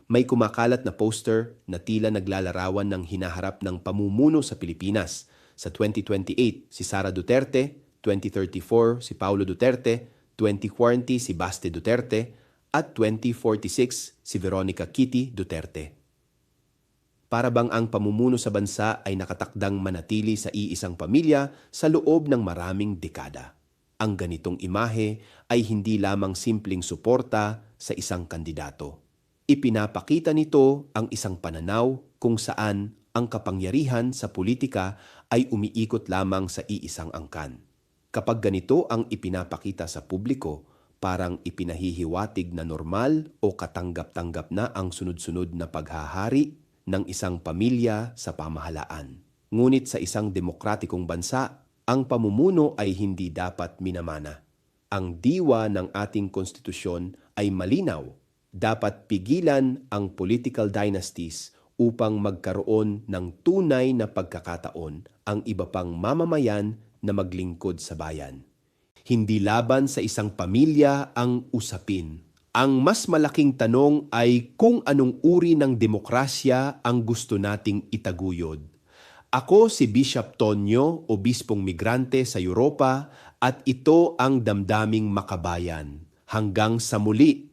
May kumakalat na poster na tila naglalarawan ng hinaharap ng pamumuno sa Pilipinas. Sa 2028, si Sara Duterte, 2034, si Paulo Duterte, 2040, si Baste Duterte, at 2046, si Veronica Kitty Duterte. Para bang ang pamumuno sa bansa ay nakatakdang manatili sa iisang pamilya sa loob ng maraming dekada. Ang ganitong imahe ay hindi lamang simpleng suporta sa isang kandidato. Ipinapakita nito ang isang pananaw kung saan ang kapangyarihan sa politika ay umiikot lamang sa iisang angkan. Kapag ganito ang ipinapakita sa publiko, parang ipinahihiwatig na normal o katanggap-tanggap na ang sunod-sunod na paghahari ng isang pamilya sa pamahalaan. Ngunit sa isang demokratikong bansa, ang pamumuno ay hindi dapat minamana. Ang diwa ng ating konstitusyon ay malinaw. Dapat pigilan ang political dynasties upang magkaroon ng tunay na pagkakataon ang iba pang mamamayan na maglingkod sa bayan. Hindi laban sa isang pamilya ang usapin. Ang mas malaking tanong ay kung anong uri ng demokrasya ang gusto nating itaguyod. Ako si Bishop Tonyo, obispong migrante sa Europa, at ito ang damdaming makabayan. Hanggang sa muli!